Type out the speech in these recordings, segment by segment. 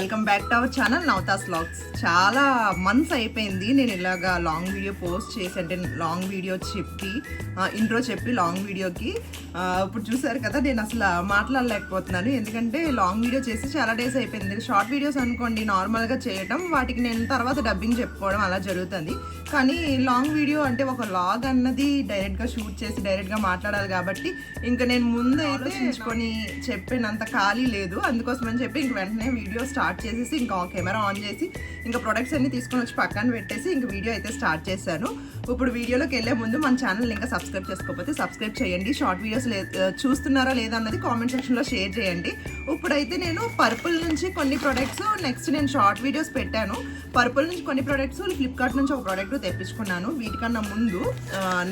Welcome back to our channel Navathas vlogs. చాలా months అయిపోయింది నేను ఇలాగా లాంగ్ వీడియో పోస్ట్ చేసి, అంటే లాంగ్ వీడియో చెప్పి ఇంట్రో చెప్పి లాంగ్ వీడియోకి ఇప్పుడు చూసారు కదా నేను అసలు మాట్లాడలేకపోతున్నాను. ఎందుకంటే లాంగ్ వీడియో చేసి చాలా డేస్ అయిపోయింది. షార్ట్ వీడియోస్ అనుకోండి నార్మల్గా చేయటం, వాటికి నేను తర్వాత డబ్బింగ్ చెప్పుకోవడం అలా జరుగుతుంది. కానీ లాంగ్ వీడియో అంటే ఒక వ్లాగ్ అన్నది డైరెక్ట్గా షూట్ చేసి డైరెక్ట్గా మాట్లాడాలి కాబట్టి ఇంకా నేను ముందు ఆలోచించుకొని చెప్పినంత ఖాళీ లేదు. అందుకోసం అని చెప్పి ఇంక వెంటనే వీడియో స్టార్ట్ చేసేసి ఇంకా కెమెరా ఆన్ చేసి ఇంకా ప్రొడక్ట్స్ అన్ని తీసుకొని వచ్చి పక్కన పెట్టేసి ఇంకా వీడియో అయితే స్టార్ట్ చేశాను. ఇప్పుడు వీడియోలోకి వెళ్ళే ముందు మన ఛానల్ ఇంకా సబ్స్క్రైబ్ చేసుకోకపోతే సబ్స్క్రైబ్ చేయండి. షార్ట్ వీడియోస్ చూస్తున్నారా లేదా అన్నది కామెంట్ సెక్షన్లో షేర్ చేయండి. ఇప్పుడైతే నేను పర్పుల్ నుంచి కొన్ని ప్రొడక్ట్స్, నెక్స్ట్ నేను షార్ట్ వీడియోస్ పెట్టాను. పర్పుల్ నుంచి కొన్ని ప్రొడక్ట్స్, ఫ్లిప్కార్ట్ నుంచి ఒక ప్రోడక్ట్ తెప్పించుకున్నాను. వీటికన్నా ముందు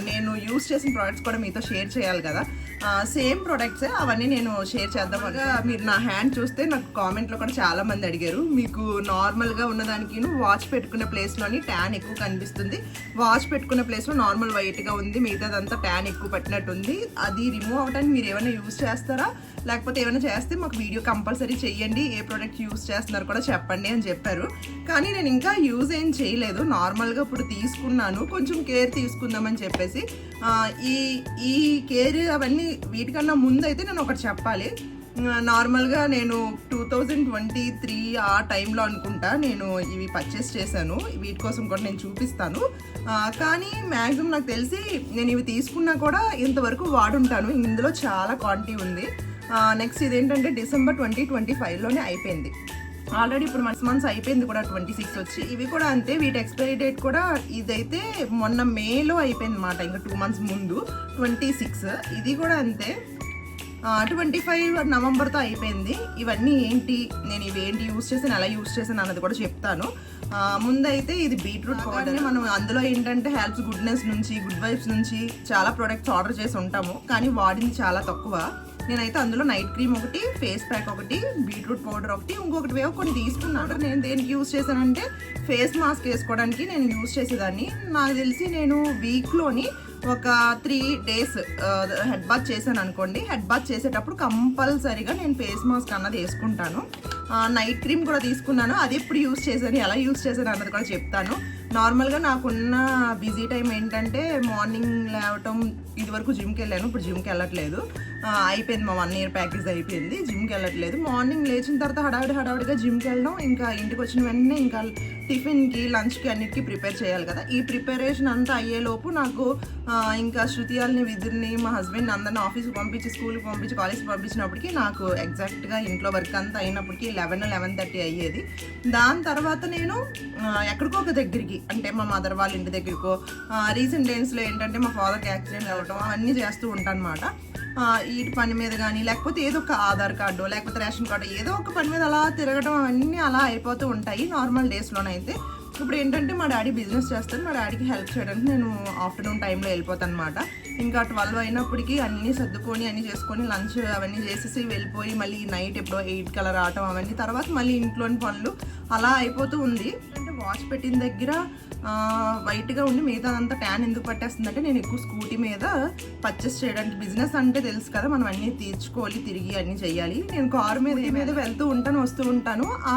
నేను యూస్ చేసిన ప్రొడక్ట్స్ కూడా మీతో షేర్ చేయాలి కదా. సేమ్ ప్రొడక్ట్సే అవన్నీ నేను షేర్ చేద్దాం. మీరు నా హ్యాండ్ చూస్తే నాకు కామెంట్లో కూడా చాలా మంది అడిగారు, మీకు నార్మల్గా ఉన్నదానికి వాచ్ పెట్టుకునే ప్లేస్లోని ట్యాన్ ఎక్కువ కనిపిస్తుంది, వాచ్ పెట్టుకునే ప్లేస్లో నార్మల్ వైట్గా ఉంది, మిగతాదంతా ట్యాన్ ఎక్కువ పట్టినట్టుంది, అది రిమూవ్ అవ్వడానికి మీరు ఏమైనా యూస్ చేస్తారా, లేకపోతే ఏమైనా చేస్తే మాకు వీడియో కంపల్సరీ చెయ్యండి, ఏ ప్రోడక్ట్ యూస్ చేస్తున్నారు కూడా చెప్పండి అని చెప్పారు. కానీ నేను ఇంకా యూజ్ ఏం చేయలేదు, నార్మల్గా ఇప్పుడు తీసుకున్నాను, కొంచెం కేర్ తీసుకుందామని చెప్పేసి. ఈ కేర్ అవన్నీ వీటికన్నా ముందు అయితే నేను ఒకటి చెప్పాలి. నార్మల్గా నేను 2023 ఆ టైంలో అనుకుంటా నేను ఇవి పర్చేస్ చేశాను. వీటి కోసం కూడా నేను చూపిస్తాను. కానీ మ్యాక్సిమం నాకు తెలిసి నేను ఇవి తీసుకున్నా కూడా ఇంతవరకు వాడుంటాను. ఇందులో చాలా క్వాంటిటీ ఉంది. నెక్స్ట్ ఇదేంటంటే డిసెంబర్ 2025లోనే అయిపోయింది. ఆల్రెడీ ఇప్పుడు మంత్స్ అయిపోయింది కూడా, 26 వచ్చి. ఇవి కూడా అంతే, వీటి ఎక్స్పైరీ డేట్ కూడా ఇదైతే మొన్న మేలో అయిపోయింది అన్నమాట, ఇంకా 2 months ముందు 26. ఇది కూడా అంతే 25 నవంబర్తో అయిపోయింది. ఇవన్నీ ఏంటి, నేను ఇవేంటి యూస్ చేసాను, ఎలా యూస్ చేశాను అన్నది కూడా చెప్తాను. ముందైతే ఇది బీట్రూట్ పౌడర్. మనం అందులో ఏంటంటే హెల్ప్స్ గుడ్నెస్ నుంచి, గుడ్ వైబ్స్ నుంచి చాలా ప్రొడక్ట్స్ ఆర్డర్ చేసి ఉంటాము, కానీ వాడింది చాలా తక్కువ. నేనైతే అందులో నైట్ క్రీమ్ ఒకటి, ఫేస్ ప్యాక్ ఒకటి, బీట్రూట్ పౌడర్ ఒకటి, ఇంకొకటి వేవ్ కొన్ని తీసుకున్నాను. నేను దేనికి యూస్ చేశానంటే ఫేస్ మాస్క్ వేసుకోవడానికి నేను యూస్ చేసేదాన్ని. నాకు తెలిసి నేను వీక్లోని ఒక 3 days హెడ్ బాత్ చేశాను అనుకోండి. హెడ్ బాత్ చేసేటప్పుడు కంపల్సరీగా నేను ఫేస్ మాస్క్ అన్నది వేసుకుంటాను. నైట్ క్రీమ్ కూడా తీసుకున్నాను, అది ఎప్పుడు యూస్ చేశాను, ఎలా యూస్ చేశాను అన్నది కూడా చెప్తాను. నార్మల్గా నాకున్న బిజీ టైం ఏంటంటే మార్నింగ్ లేవటం, ఇదివరకు జిమ్కి వెళ్ళాను, ఇప్పుడు జిమ్కి వెళ్ళట్లేదు, అయిపోయింది మా 1 year ప్యాకేజ్ అయిపోయింది, జిమ్కి వెళ్ళట్లేదు. మార్నింగ్ లేచిన తర్వాత హడావిడిగా జిమ్కి వెళ్ళడం, ఇంకా ఇంటికి వచ్చిన వెంటనే ఇంకా టిఫిన్కి, లంచ్కి అన్నిటికీ ప్రిపేర్ చేయాలి కదా. ఈ ప్రిపరేషన్ అంతా అయ్యేలోపు నాకు ఇంకా శృతియాల్ని, విధుల్ని, మా హస్బెండ్ అందరిని ఆఫీస్కి పంపించి, స్కూల్కి పంపించి, కాలేజ్కి పంపించినప్పటికీ నాకు ఎగ్జాక్ట్గా ఇంట్లో వర్క్ అంతా అయినప్పటికీ 11-11:30 అయ్యేది. దాని తర్వాత నేను ఎక్కడికో ఒక దగ్గరికి, అంటే మా మదర్ వాళ్ళ ఇంటి దగ్గరకో, రీసెంట్ డేస్లో ఏంటంటే మా ఫాదర్కి యాక్సిడెంట్ అవ్వటం అవన్నీ చేస్తూ ఉంటాను అన్నమాట. ఈ పని మీద కానీ, లేకపోతే ఏదో ఒక ఆధార్ కార్డు, లేకపోతే రేషన్ కార్డు, ఏదో ఒక పని మీద అలా తిరగడం అవన్నీ అలా అయిపోతూ ఉంటాయి నార్మల్ డేస్లోనైతే. ఇప్పుడు ఏంటంటే మా డాడీ బిజినెస్ చేస్తాను, మా డాడీకి హెల్ప్ చేయడానికి నేను ఆఫ్టర్నూన్ టైంలో వెళ్ళిపోతాను అనమాట. ఇంకా 12 అయినప్పటికీ అన్నీ సర్దుకొని అన్నీ చేసుకొని లంచ్ అవన్నీ చేసేసి వెళ్ళిపోయి మళ్ళీ నైట్ ఎప్పుడో 8 కల్లా రావటం, అవన్నీ తర్వాత మళ్ళీ ఇంట్లోని పనులు అలా అయిపోతూ ఉంది. అంటే వాచ్ పెట్టిన దగ్గర వైట్గా ఉండి మిగతాదంతా ట్యాన్ ఎందుకు పట్టేస్తుందంటే నేను ఎక్కువ స్కూటీ మీద పర్చేస్ చేయడానికి, బిజినెస్ అంటే తెలుసు కదా మనం అన్నీ తీర్చుకోవాలి, తిరిగి అన్నీ చేయాలి. నేను కారు మీద వెళ్తూ ఉంటాను, వస్తూ ఉంటాను. ఆ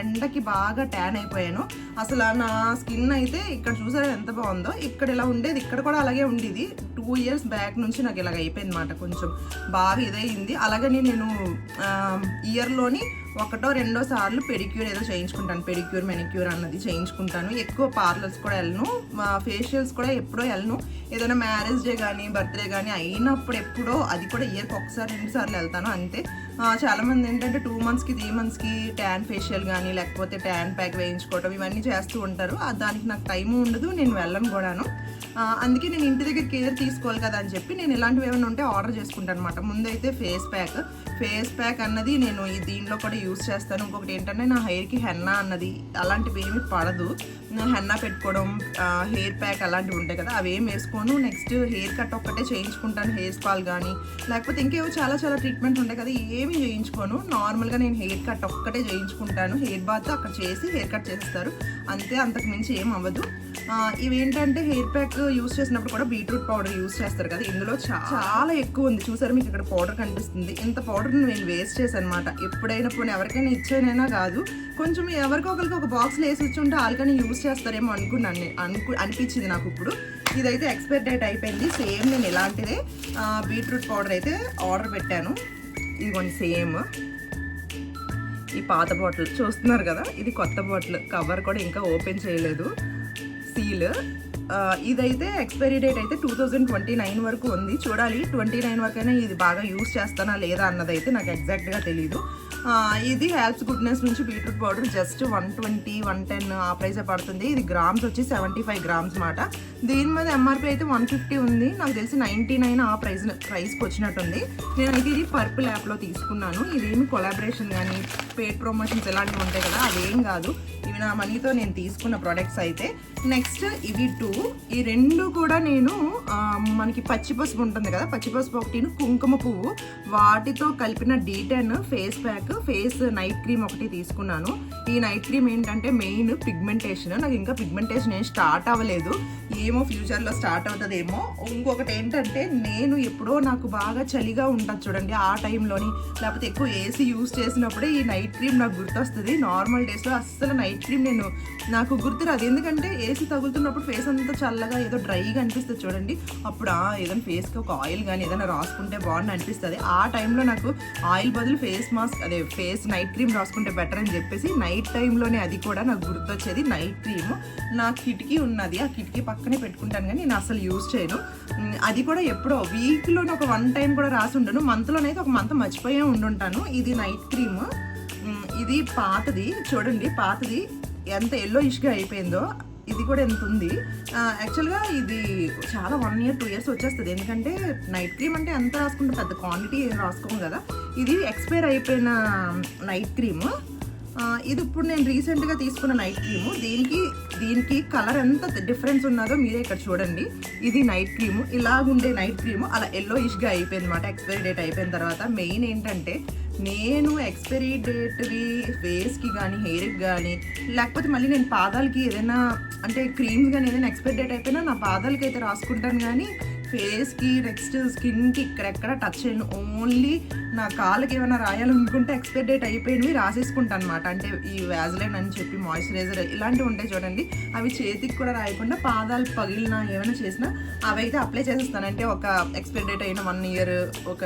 ఎండకి బాగా ట్యాన్ అయిపోయాను. అసలు నా స్కిన్ అయితే ఇక్కడ చూసారా ఎంత బాగుందో, ఇక్కడ ఇలా ఉండేది, ఇక్కడ కూడా అలాగే ఉండేది. 2 years బ్యాక్ నుంచి నాకు ఇలాగ అయిపోయింది అన్నమాట, కొంచెం బాగా ఇదైంది. అలాగని నేను ఇయర్లోని 1-2 సార్లు పెడిక్యూర్ ఏదో చేయించుకుంటాను, పెడిక్యూర్ మెనిక్యూర్ అన్నది చేయించుకుంటాను. ఎక్కువ పార్లర్స్ కూడా వెళ్ళను, ఫేషియల్స్ కూడా ఎప్పుడో వెళ్ళను. ఏదైనా మ్యారేజ్ డే కానీ, బర్త్డే కానీ అయినప్పుడు ఎప్పుడో, అది కూడా ఇయర్కి 1-2 సార్లు వెళ్తాను అంతే. చాలామంది ఏంటంటే 2 monthsకి 3 monthsకి ట్యాన్ ఫేషియల్ కానీ, లేకపోతే ట్యాన్ ప్యాక్ వేయించుకోవటం ఇవన్నీ చేస్తూ ఉంటారు. దానికి నాకు టైము ఉండదు, నేను వెళ్ళను కూడాను. అందుకే నేను ఇంటి దగ్గర కేర్ తీసుకోవాలి కదా అని చెప్పి నేను ఇలాంటివి ఏమైనా ఉంటే ఆర్డర్ చేసుకుంటాను అనమాట. ముందైతే ఫేస్ ప్యాక్ అన్నది నేను దీనిలో కూడా యూస్ చేస్తాను. ఇంకొకటి ఏంటంటే నా హెయిర్కి హెన్నా అన్నది అలాంటివి ఏమీ పడదు. హెన్నా పెట్టుకోవడం, హెయిర్ ప్యాక్ అలాంటివి ఉంటాయి కదా, అవి ఏమి వేసుకోను. నెక్స్ట్ హెయిర్ కట్ ఒక్కటే చేయించుకుంటాను, హెయిర్ స్పాల్ కానీ, లేకపోతే ఇంకేవో చాలా ట్రీట్మెంట్ ఉంటాయి కదా, ఏమీ చేయించుకోను. నార్మల్గా నేను హెయిర్ కట్ ఒక్కటే చేయించుకుంటాను. హెయిర్ బాత్ అక్కడ చేసి హెయిర్ కట్ చేస్తారు అంతే, అంతకు మించి ఏం అవ్వదు. ఇవేంటంటే హెయిర్ ప్యాక్ యూస్ చేసినప్పుడు కూడా బీట్రూట్ పౌడర్ యూస్ చేస్తారు కదా, ఇందులో చాలా ఎక్కువ ఉంది. చూసారు మీకు ఇక్కడ పౌడర్ కనిపిస్తుంది. ఇంత పౌడర్ని నేను వేస్ట్ చేశాను అనమాట. ఎప్పుడైనా పోనీ ఎవరికైనా ఇచ్చానైనా కాదు, కొంచెం ఎవరికో ఒకరికి ఒక బాక్స్లో వేసి వచ్చుంటే వాళ్ళకైనా యూస్ చేస్తారేమో అనుకున్నాను, అనిపించింది నాకు. ఇప్పుడు ఇదైతే ఎక్స్పైర్ డేట్ అయిపోయింది. సేమ్ నేను ఇలాంటిదే బీట్రూట్ పౌడర్ అయితే ఆర్డర్ పెట్టాను. ఇదిగోండి సేమ్ ఈ పాత బాటిల్ చూస్తున్నారు కదా, ఇది కొత్త బాటిల్. కవర్ కూడా ఇంకా ఓపెన్ చేయలేదు, సీల్. ఇదైతే ఎక్స్పైరీ డేట్ అయితే 2029 వరకు ఉంది. చూడాలి 29 వరకైనా ఇది బాగా యూస్ చేస్తానా లేదా అన్నదైతే నాకు ఎగ్జాక్ట్గా తెలీదు. ఇది హెల్ప్స్ గుడ్నెస్ నుంచి బీట్రూట్ పౌడర్ జస్ట్ 120, 110 ఆ ప్రైసే పడుతుంది. ఇది గ్రామ్స్ వచ్చి 75 గ్రామ్స్ మాట. దీని మీద ఎంఆర్పీ అయితే 150 ఉంది. నాకు తెలిసి 99 ఆ ప్రైస్కి వచ్చినట్టుంది. నేనైతే ఇది పర్పుల్ యాప్లో తీసుకున్నాను. ఇదేమి కొలాబరేషన్ కానీ పేడ్ ప్రమోషన్స్ ఇలాంటివి ఉంటాయి కదా, అదేం కాదు. ఇవి నా మనీతో నేను తీసుకున్న ప్రోడక్ట్స్ అయితే. నెక్స్ట్ ఇవి 2, ఈ 2 కూడా నేను మనకి పచ్చి పసుపు ఉంటుంది కదా, పచ్చి పసుపు ఒకటి, కుంకుమ పువ్వు, వాటితో కలిపిన D10 face pack, face night cream ఒకటి తీసుకున్నాను. ఈ నైట్ క్రీమ్ ఏంటంటే మెయిన్ పిగ్మెంటేషన్. నాకు ఇంకా పిగ్మెంటేషన్ ఏం స్టార్ట్ అవ్వలేదు, ఏమో ఫ్యూచర్లో స్టార్ట్ అవుతుందేమో. ఇంకొకటి ఏంటంటే నేను ఎప్పుడో నాకు బాగా చలిగా ఉంటుంది చూడండి, ఆ టైంలోని లేకపోతే ఎక్కువ ఏసీ యూస్ చేసినప్పుడే ఈ నైట్ క్రీమ్ నాకు గుర్తొస్తుంది. నార్మల్ డేస్లో అస్సలు నైట్ క్రీమ్ నాకు గుర్తురాదు. ఎందుకంటే ఏసీ తగులుతున్నప్పుడు ఫేస్ అంతా చల్లగా ఏదో డ్రైగా అనిపిస్తుంది చూడండి, అప్పుడు ఏదైనా ఫేస్కి ఒక ఆయిల్ కానీ ఏదైనా రాసుకుంటే బాగుంది అనిపిస్తుంది. ఆ టైంలో నాకు ఆయిల్ బదులు face mask face night cream రాసుకుంటే బెటర్ అని చెప్పేసి నైట్ టైంలోనే అది కూడా నాకు గుర్తొచ్చేది నైట్ క్రీమ్. నా కిటికీ ఉన్నది, ఆ కిటికీ పక్కనే పెట్టుకుంటాను కానీ నేను అసలు యూజ్ చేయను. అది కూడా ఎప్పుడో వీక్లోనే ఒక 1 టైం కూడా రాసి ఉండను, మంత్లోనైతే ఒక మంత్ మర్చిపోయే ఉండుంటాను. ఇది నైట్ క్రీమ్, ఇది పాతది చూడండి, పాతది ఎంత ఎల్లో ఇష్గా అయిపోయిందో. ఇది కూడా ఎంత ఉంది. యాక్చువల్గా ఇది చాలా 1 year 2 years వచ్చేస్తుంది. ఎందుకంటే నైట్ క్రీమ్ అంటే ఎంత రాసుకుంటే పెద్ద క్వాంటిటీ రాసుకోము కదా. ఇది ఎక్స్పైర్ అయిపోయిన నైట్ క్రీమ్. ఇది ఇప్పుడు నేను రీసెంట్గా తీసుకున్న నైట్ క్రీము. దీనికి కలర్ ఎంత డిఫరెన్స్ ఉన్నదో మీరే ఇక్కడ చూడండి. ఇది నైట్ క్రీము, ఇలాగుండే నైట్ క్రీము అలా ఎల్లో ఇష్గా అయిపోయింది అనమాట ఎక్స్పైరీ డేట్ అయిపోయిన తర్వాత. మెయిన్ ఏంటంటే నేను ఎక్స్పైరీ డేట్వి ఫేస్కి కానీ హెయిర్కి కానీ లేకపోతే మళ్ళీ నేను పాదాలకి ఏదైనా అంటే క్రీమ్స్ కానీ ఏదైనా ఎక్స్పైరీ డేట్ అయిపోయినా నా పాదాలకి అయితే రాసుకుంటాను, కానీ ఫేస్కి నెక్స్ట్ స్కిన్కి ఇక్కడెక్కడ టచ్ చేయను. ఓన్లీ నా కాళ్ళకి ఏమైనా రాయాలనుకుంటే ఎక్స్పైరీ డేట్ అయిపోయినవి రాసేసుకుంటాను అనమాట. అంటే ఈ వ్యాజ్లైన్ అని చెప్పి మాయిశ్చరైజర్ ఇలాంటివి ఉంటాయి చూడండి, అవి చేతికి కూడా రాయకుండా పాదాలు పగిలినా ఏమైనా చేసినా అవి అయితే అప్లై చేసేస్తాను. అంటే ఒక ఎక్స్పైరీ డేట్ అయిన 1 year ఒక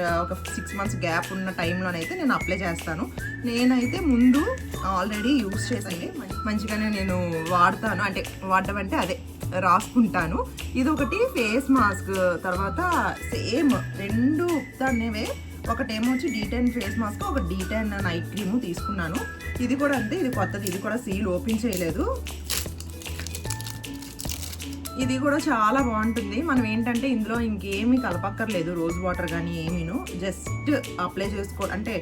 6 months గ్యాప్ ఉన్న టైంలోనైతే నేను అప్లై చేస్తాను. నేనైతే ముందు ఆల్రెడీ యూస్ చేసండి, మంచిగానే నేను వాడతాను. అంటే వాడటం అంటే అదే రాసుకుంటాను. ఇది ఒకటి ఫేస్ మాస్క్. తర్వాత సేమ్ 2 దాన్నేవే, ఒకటేమో వచ్చి D10 ఫేస్ మాస్క్, ఒక D10 నైట్ క్రీము తీసుకున్నాను. ఇది కూడా అంతే, ఇది కొత్తది, ఇది కూడా సీల్ ఓపెన్ చేయలేదు. ఇది కూడా చాలా బాగుంటుంది. మనం ఏంటంటే ఇందులో ఇంకేమీ కలపక్కర్లేదు, రోజ్ వాటర్ కానీ ఏమీను, జస్ట్ అప్లై చేసుకో అంటే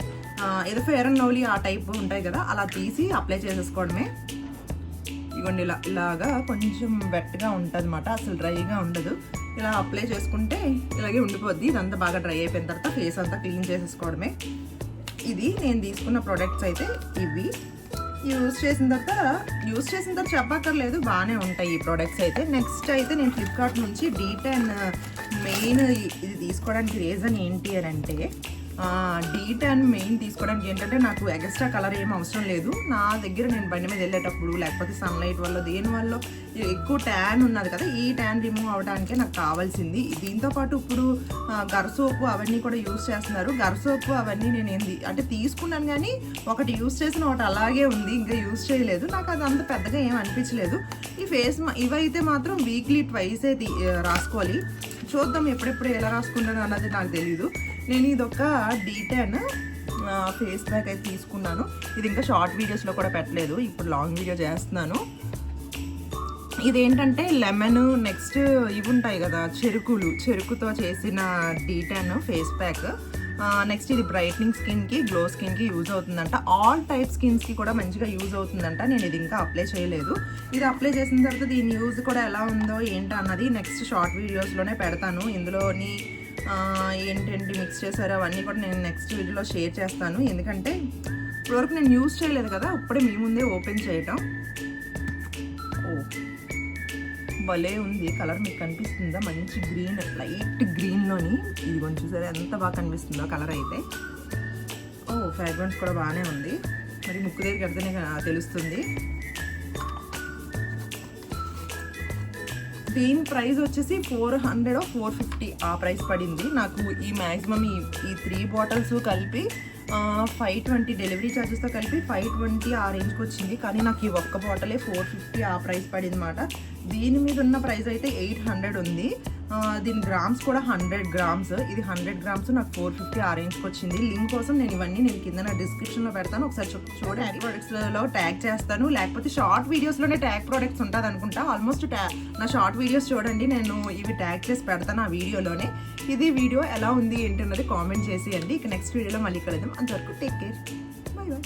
ఏదో ఫెయిర్ అండ్ లవ్లీ ఆ టైప్ ఉంటాయి కదా, అలా తీసి అప్లై చేసేసుకోవడమే. ఇవ్వండి ఇలాగా కొంచెం వెట్గా ఉంటుంది అన్నమాట, అసలు డ్రైగా ఉండదు. ఇలా అప్లై చేసుకుంటే ఇలాగే ఉండిపోద్ది. ఇదంతా బాగా డ్రై అయిపోయిన తర్వాత ఫేస్ అంతా క్లీన్ చేసేసుకోవడమే. ఇది నేను తీసుకున్న ప్రోడక్ట్స్ అయితే ఇవి. యూజ్ చేసిన తర్వాత చెప్పక్కర్లేదు, బాగానే ఉంటాయి ఈ ప్రోడక్ట్స్ అయితే. నెక్స్ట్ అయితే నేను ఫ్లిప్కార్ట్ నుంచి D10 మెయిన్ ఇది తీసుకోవడానికి రీజన్ ఏంటి అని అంటే, D10 మెయిన్ తీసుకోవడానికి ఏంటంటే నాకు ఎక్స్ట్రా కలర్ ఏం అవసరం లేదు. నా దగ్గర నేను బండి మీద వెళ్ళేటప్పుడు లేకపోతే సన్లైట్ వల్ల దేనివల్ల ఎక్కువ ట్యాన్ ఉన్నది కదా, ఈ ట్యాన్ రిమూవ్ అవడానికే నాకు కావాల్సింది. దీంతోపాటు ఇప్పుడు గర్సోపు అవన్నీ కూడా యూస్ చేస్తున్నారు. గర్సోపు అవన్నీ నేను అంటే తీసుకున్నాను కానీ ఒకటి యూస్ చేసిన ఒకటి అలాగే ఉంది, ఇంకా యూస్ చేయలేదు. నాకు అది అంత పెద్దగా ఏం అనిపించలేదు. ఈ ఫేస్ ఇవైతే మాత్రం వీక్లీ 2 రాసుకోవాలి. చూద్దాం ఎప్పుడెప్పుడు ఎలా రాసుకుంటాను అన్నది నాకు తెలీదు. నేను ఇదొక D10 ఫేస్ ప్యాక్ అయితే తీసుకున్నాను. ఇది ఇంకా షార్ట్ వీడియోస్లో కూడా పెట్టలేదు, ఇప్పుడు లాంగ్ వీడియో చేస్తున్నాను. ఇదేంటంటే లెమన్, నెక్స్ట్ ఇవి ఉంటాయి కదా చెరుకుతో చేసిన D10 ఫేస్ ప్యాక్. నెక్స్ట్ ఇది బ్రైట్నింగ్ స్కిన్కి, గ్లో స్కిన్కి యూజ్ అవుతుందంట. ఆల్ టైప్ స్కిన్స్కి కూడా మంచిగా యూజ్ అవుతుందంట. నేను ఇది ఇంకా అప్లై చేయలేదు. ఇది అప్లై చేసిన తర్వాత దీని యూజ్ కూడా ఎలా ఉందో ఏంటో అన్నది నెక్స్ట్ షార్ట్ వీడియోస్లోనే పెడతాను. ఇందులోని ఏంటంటే మిక్స్ చేశారో అవన్నీ కూడా నేను నెక్స్ట్ వీడియోలో షేర్ చేస్తాను. ఎందుకంటే ఇప్పటివరకు నేను యూజ్ చేయలేదు కదా, ఇప్పుడే మీ ముందే ఓపెన్ చేయటం. భలే ఉంది. కలర్ మీకు కనిపిస్తుందా? మంచి గ్రీన్, లైట్ గ్రీన్లోని ఇది కొంచెం చూసారా ఎంత బాగా కనిపిస్తుందో కలర్ అయితే. ఓ ఫ్రాగ్రెన్స్ కూడా బాగానే ఉంది. మరి ముక్కు దగ్గరికి వెళ్తేనే తెలుస్తుంది. దీని ప్రైస్ వచ్చేసి 400 or 450 ఆ ప్రైస్ పడింది నాకు. ఈ మ్యాక్సిమం ఈ 3 బాటిల్స్ కలిపి 520 డెలివరీ ఛార్జెస్తో కలిపి 520 ఆ రేంజ్కి వచ్చింది. కానీ నాకు ఈ ఒక్క బాటిలే 450 ఆ ప్రైస్ పడింది అన్నమాట. దీని మీద ఉన్న ప్రైస్ అయితే 800 ఉంది. దీని గ్రామ్స్ కూడా 100 గ్రామ్స్. ఇది 100 గ్రామ్స్ నాకు 450 ఆ రేంజ్కి వచ్చింది. లింక్ కోసం నేను ఇవన్నీ కింద నా డిస్క్రిప్షన్లో పెడతాను. ఒకసారి చూడండి. ప్రొడక్ట్స్లో ట్యాగ్ చేస్తాను, లేకపోతే షార్ట్ వీడియోస్లోనే ట్యాగ్ ప్రొడక్ట్స్ ఉంటుంది అనుకుంటా. ఆల్మోస్ట్ నా షార్ట్ వీడియోస్ చూడండి, నేను ఇవి ట్యాగ్ చేసి పెడతాను ఆ వీడియోలోనే. ఇది వీడియో ఎలా ఉంది ఏంటి అన్నది కామెంట్ చేసేయండి. ఇక నెక్స్ట్ వీడియోలో మళ్ళీ కలుద్దాం. అంతవరకు టేక్ కేర్, బై బాయ్.